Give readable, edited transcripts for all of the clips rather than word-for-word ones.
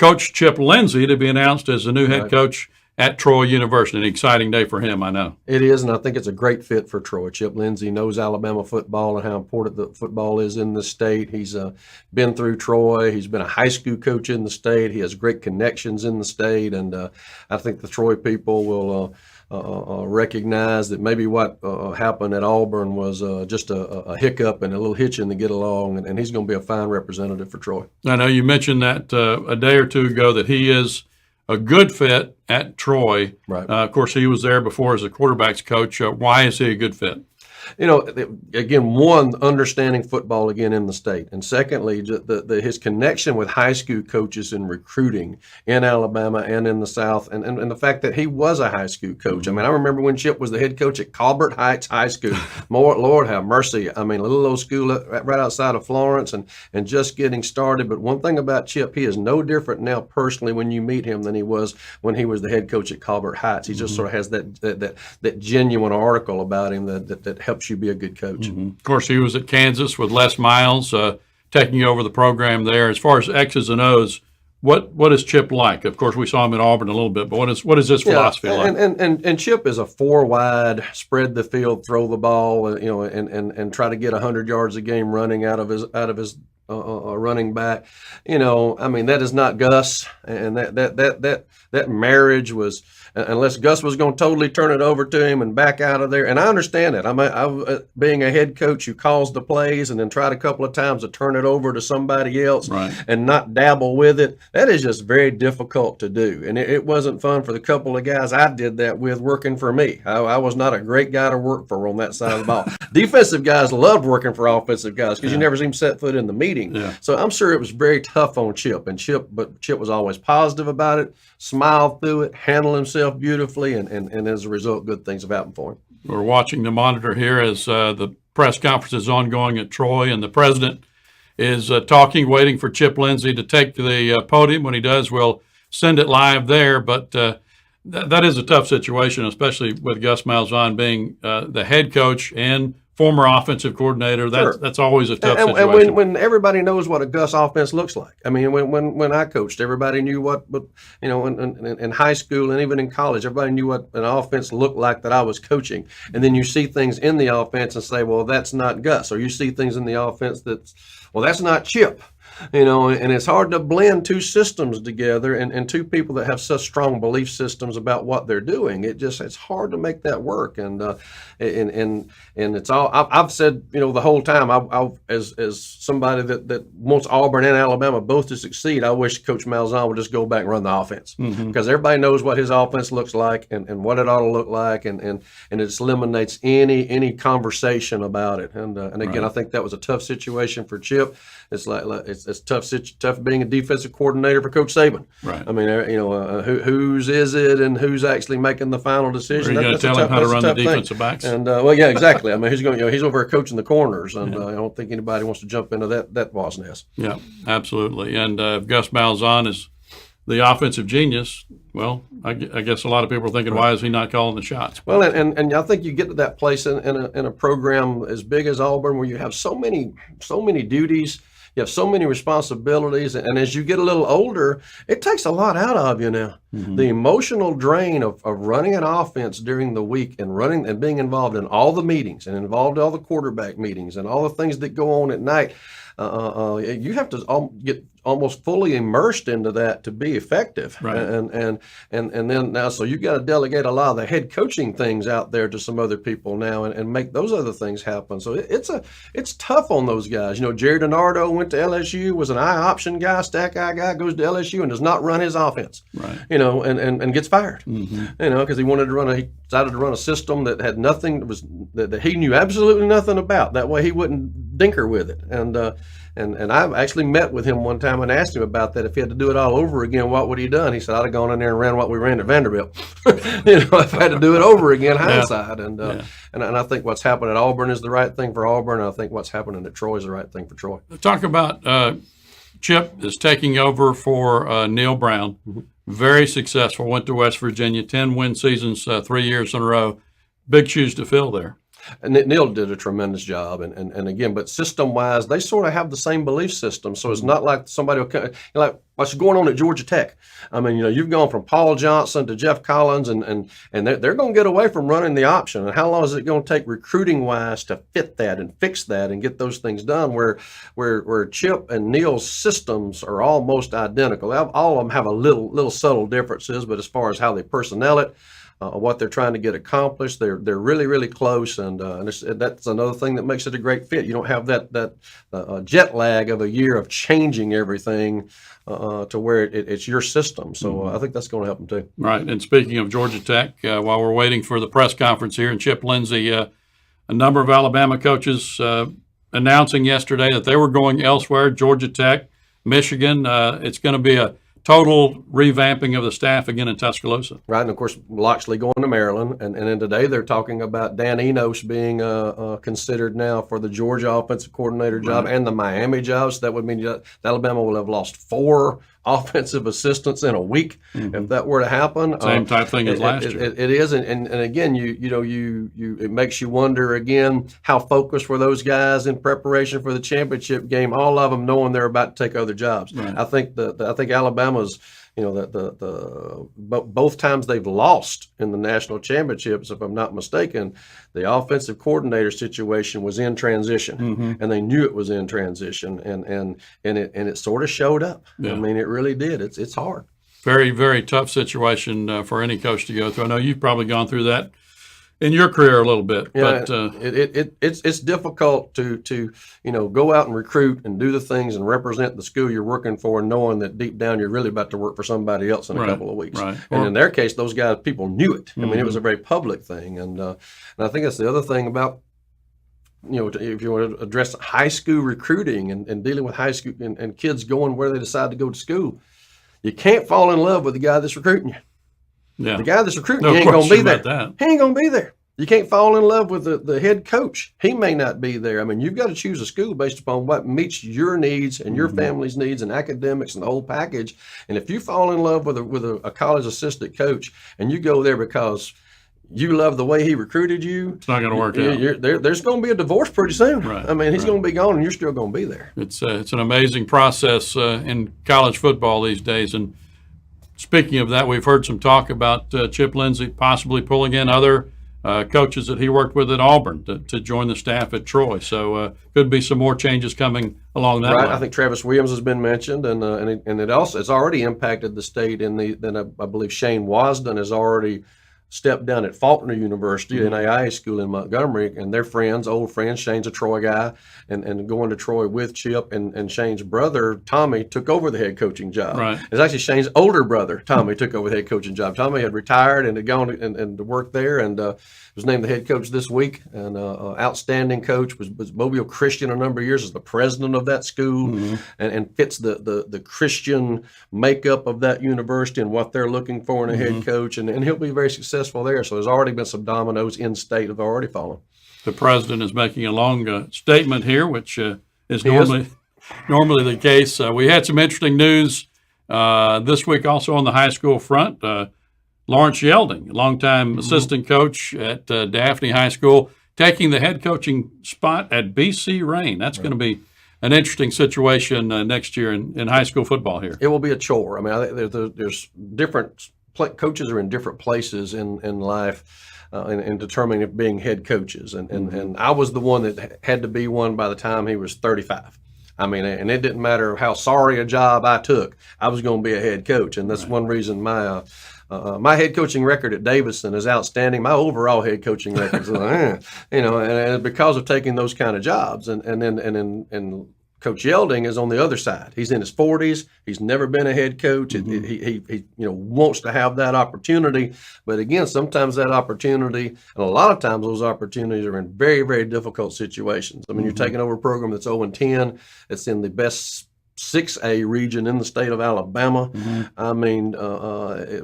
Coach Chip Lindsey to be announced as the new head coach at Troy University. An exciting day for him, I know. It is, and I think it's a great fit for Troy. Chip Lindsey knows Alabama football and how important the football is in the state. He's been through Troy. He's been a high school coach in the state. He has great connections in the state, and I think the Troy people will recognize that maybe what happened at Auburn was just a hiccup and a little hitching to get along, and he's going to be a fine representative for Troy. I know you mentioned that a day or two ago that he is a good fit at Troy. Right. Of course, he was there before as a quarterback's coach. Why is he a good fit? You know, again, one, understanding football again in the state, and secondly, his connection with high school coaches in recruiting in Alabama and in the South, and the fact that he was a high school coach. I mean, I remember when Chip was the head coach at Colbert Heights High School. Lord have mercy. I mean, a little old school right outside of Florence, and just getting started. But one thing about Chip, he is no different now personally when you meet him than he was when he was the head coach at Colbert Heights. He just sort of has that genuine article about him that helps you be a good coach. Of course, he was at Kansas with Les Miles, taking over the program there. As far as X's and O's, what is Chip like? Of course, we saw him at Auburn a little bit, but what is his philosophy like? And Chip is a 4-wide, spread the field, throw the ball, and try to get 100 yards a game running out of his running back. You know, I mean, that is not Gus, and that marriage was. Unless Gus was going to totally turn it over to him and back out of there. And I understand that. I'm being a head coach who calls the plays and then tried a couple of times to turn it over to somebody else and not dabble with it. That is just very difficult to do. And it wasn't fun for the couple of guys I did that with working for me. I was not a great guy to work for on that side of the ball. Defensive guys loved working for offensive guys because you never see him set foot in the meeting. Yeah. So I'm sure it was very tough on Chip. But Chip was always positive about it, smiled through it, handled himself beautifully, and as a result, good things have happened for him. We're watching the monitor here as the press conference is ongoing at Troy, and the president is talking, waiting for Chip Lindsey to take the podium. When he does, we'll send it live there. But that is a tough situation, especially with Gus Malzahn being the head coach and former offensive coordinator. That's always a tough situation. And when everybody knows what a Gus offense looks like. I mean, when I coached, everybody knew what in high school and even in college, everybody knew what an offense looked like that I was coaching. And then you see things in the offense and say, well, that's not Gus. Or you see things in the offense that's not Chip. And it's hard to blend two systems together and two people that have such strong belief systems about what they're doing. It's hard to make that work. And it's all I've said, the whole time. I as somebody that wants Auburn and Alabama both to succeed, I wish Coach Malzahn would just go back and run the offense because everybody knows what his offense looks like and what it ought to look like, and it eliminates any conversation about it. And again, I think that was a tough situation for Chip. It's it's tough being a defensive coordinator for Coach Saban. Right. I mean, whose is it and who's actually making the final decision? Are you going to tell him how to run the defensive backs? And yeah, exactly. I mean, he's he's over there coaching the corners, and I don't think anybody wants to jump into that boss nest. Yeah, absolutely. And if Gus Malzahn is the offensive genius, well, I guess a lot of people are thinking, why is he not calling the shots? Well, and I think you get to that place in a program as big as Auburn where you have so many duties. You have so many responsibilities, and as you get a little older, it takes a lot out of you now. The emotional drain of running an offense during the week and being involved in all the meetings and involved in all the quarterback meetings and all the things that go on at night. You have to get almost fully immersed into that to be effective. Right. And then now, so you've got to delegate a lot of the head coaching things out there to some other people now and make those other things happen. So it's tough on those guys. Jerry DiNardo went to LSU, was an eye option guy, stack eye guy, goes to LSU and does not run his offense. Right. And gets fired. Because he decided to run a system that had nothing that he knew absolutely nothing about. That way he wouldn't dinker with it. And I actually met with him one time and asked him about that. If he had to do it all over again, what would he done? He said, I'd have gone in there and ran what we ran at Vanderbilt. If I had to do it over again, hindsight. And I think what's happened at Auburn is the right thing for Auburn. And I think what's happening at Troy is the right thing for Troy. Talk about Chip is taking over for Neil Brown. Very successful. Went to West Virginia, 10-win seasons, 3 years in a row. Big shoes to fill there. And Neil did a tremendous job, and again, but system-wise, they sort of have the same belief system. So it's not like somebody will come, like what's going on at Georgia Tech. I mean, you've gone from Paul Johnson to Jeff Collins, and they're going to get away from running the option. And how long is it going to take recruiting-wise to fit that and fix that and get those things done? Where Chip and Neil's systems are almost identical. All of them have a little subtle differences, but as far as how they personnel it, what they're trying to get accomplished, they're really, really close, and that's another thing that makes it a great fit. You don't have that jet lag of a year of changing everything to where it's your system. So I think that's going to help them too. Right. And speaking of Georgia Tech, while we're waiting for the press conference here, and Chip Lindsey, a number of Alabama coaches announcing yesterday that they were going elsewhere. Georgia Tech, Michigan. It's going to be a total revamping of the staff again in Tuscaloosa. Right, and of course, Loxley going to Maryland, and then today they're talking about Dan Enos being considered now for the Georgia offensive coordinator job and the Miami job. So that would mean that Alabama will have lost 4 offensive assistants in a week if that were to happen. Same type thing as last year. It is, and again, it makes you wonder again how focused were those guys in preparation for the championship game. All of them knowing they're about to take other jobs. Right. I think Alabama's. Both times they've lost in the national championships, if I'm not mistaken, the offensive coordinator situation was in transition, and they knew it was in transition, and it sort of showed up. Yeah. I mean, it really did. It's hard. Very, very tough situation for any coach to go through. I know you've probably gone through that in your career a little bit. Yeah, but it's difficult to go out and recruit and do the things and represent the school you're working for, knowing that deep down you're really about to work for somebody else in a couple of weeks. Right. And in their case, those guys, people knew it. I mean, it was a very public thing, and I think that's the other thing about if you want to address high school recruiting and dealing with high school and kids going where they decide to go to school, you can't fall in love with the guy that's recruiting you. Yeah. The guy that's recruiting you ain't going to be there. He ain't going to be there. You can't fall in love with the head coach. He may not be there. I mean, you've got to choose a school based upon what meets your needs and your family's needs and academics and the whole package. And if you fall in love with a college assistant coach and you go there because you love the way he recruited you, it's not going to work out. There's going to be a divorce pretty soon. Right. I mean, he's going to be gone and you're still going to be there. It's an amazing process in college football these days. And speaking of that, we've heard some talk about Chip Lindsey possibly pulling in other coaches that he worked with at Auburn to join the staff at Troy. So could be some more changes coming along that line. I think Travis Williams has been mentioned, and it's already impacted the state. I believe Shane Wasden has already stepped down at Faulkner University, NAIA school in Montgomery, and they're friends, old friends. Shane's a Troy guy, and going to Troy with Chip, and Shane's brother, Tommy, took over the head coaching job. Right. It's actually Shane's older brother, Tommy, took over the head coaching job. Tommy had retired and had gone and to work there, and was named the head coach this week, and outstanding coach, was Mobile Christian a number of years, as the president of that school, and fits the Christian makeup of that university and what they're looking for in a head coach, and he'll be very successful there. So there's already been some dominoes in state that have already fallen. The president is making a long statement here, which is normally the case. We had some interesting news this week also on the high school front. Lawrence Yelding, longtime assistant coach at Daphne High School, taking the head coaching spot at BC Rain. That's going to be an interesting situation next year in high school football here. It will be a chore. I mean, I think there's different coaches are in different places in life in determining if being head coaches. And I was the one that had to be one by the time he was 35. I mean, and it didn't matter how sorry a job I took, I was going to be a head coach. And that's one reason my head coaching record at Davidson is outstanding. My overall head coaching record is, and because of taking those kind of jobs. And Coach Yelding is on the other side. He's in his 40s. He's never been a head coach. He wants to have that opportunity. But again, sometimes that opportunity, and a lot of times those opportunities are in very, very difficult situations. I mean, you're taking over a program that's 0-10. It's in the best 6A region in the state of Alabama. I mean,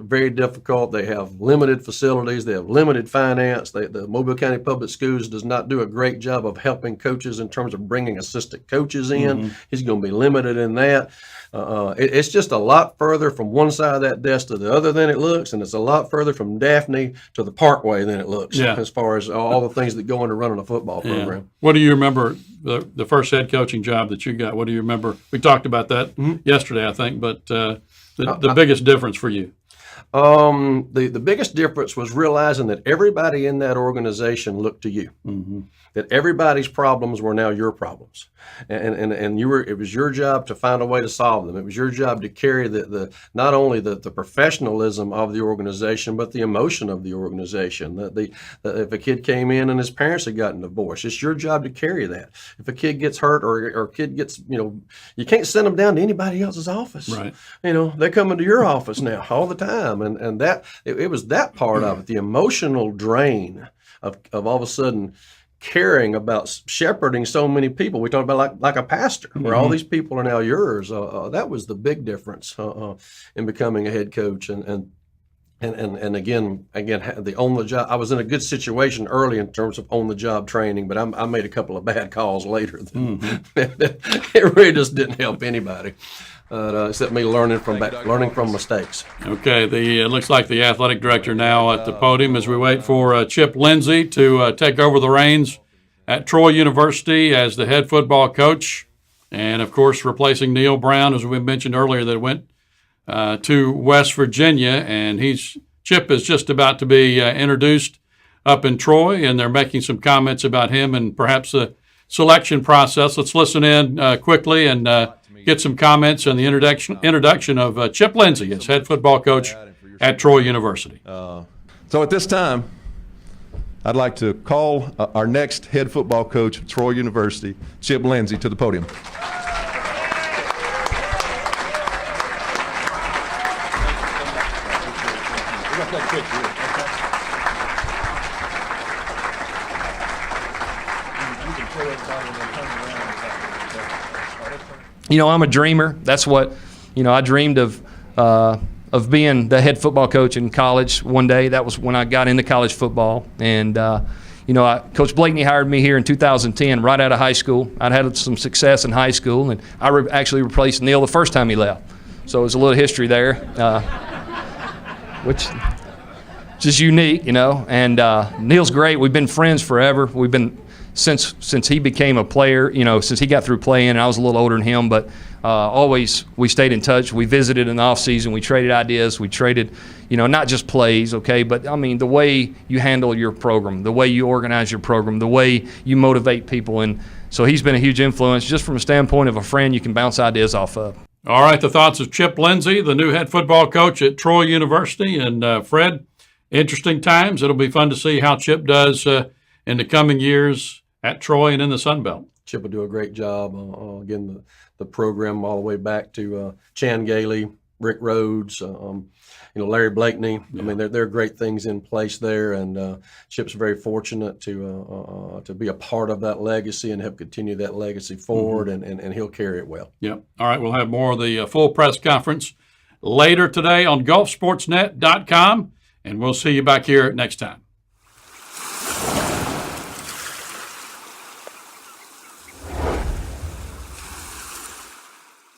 very difficult. They have limited facilities. They have limited finance. The Mobile County Public Schools does not do a great job of helping coaches in terms of bringing assistant coaches in. He's going to be limited in that. It's just a lot further from one side of that desk to the other than it looks, and it's a lot further from Daphne to the Parkway than it looks, as far as all the things that go into running a football program. What do you remember the first head coaching job that you got? What do you remember? We talked about that yesterday, I think, but the biggest difference for you? The biggest difference was realizing that everybody in that organization looked to you. That everybody's problems were now your problems, and it was your job to find a way to solve them. It was your job to carry the not only the professionalism of the organization, but the emotion of the organization. If a kid came in and his parents had gotten divorced, it's your job to carry that. If a kid gets hurt or a kid gets, you can't send them down to anybody else's office. Right. They're coming to your office now all the time, and that it was that part of it, the emotional drain of all of a sudden caring about shepherding so many people. We talk about like a pastor, where all these people are now yours. That was the big difference in becoming a head coach. And again, the on the job. I was in a good situation early in terms of on the job training, but I made a couple of bad calls later. It really just didn't help anybody. Except me learning from mistakes. Okay, it looks like the athletic director now at the podium as we wait for Chip Lindsey to take over the reins at Troy University as the head football coach, and of course replacing Neil Brown, as we mentioned earlier, that went to West Virginia, and Chip is just about to be introduced up in Troy, and they're making some comments about him and perhaps the selection process. Let's listen in quickly and get some comments on the introduction of Chip Lindsey as head football coach at Troy University. So at this time, I'd like to call our next head football coach of Troy University, Chip Lindsey, to the podium. I'm a dreamer. That's what, I dreamed of being the head football coach in college one day. That was when I got into college football. And, Coach Blakeney hired me here in 2010, right out of high school. I'd had some success in high school, and I actually replaced Neil the first time he left. So there's a little history there, which is unique, And Neil's great. We've been friends forever. We've been since he became a player, since he got through playing, and I was a little older than him, but always we stayed in touch. We visited in the off season. We traded ideas. We traded, not just plays, okay, but I mean the way you handle your program, the way you organize your program, the way you motivate people, and so he's been a huge influence just from a standpoint of a friend you can bounce ideas off of. All right, the thoughts of Chip Lindsey, the new head football coach at Troy University, and Fred, interesting times. It'll be fun to see how Chip does in the coming years at Troy and in the Sun Belt. Chip will do a great job. Again, the program all the way back to Chan Gailey, Rick Rhodes, Larry Blakeney. Yeah. I mean, there are great things in place there, and Chip's very fortunate to be a part of that legacy and help continue that legacy forward, and he'll carry it well. Yep. All right, we'll have more of the full press conference later today on GulfSportsNet.com, and we'll see you back here next time.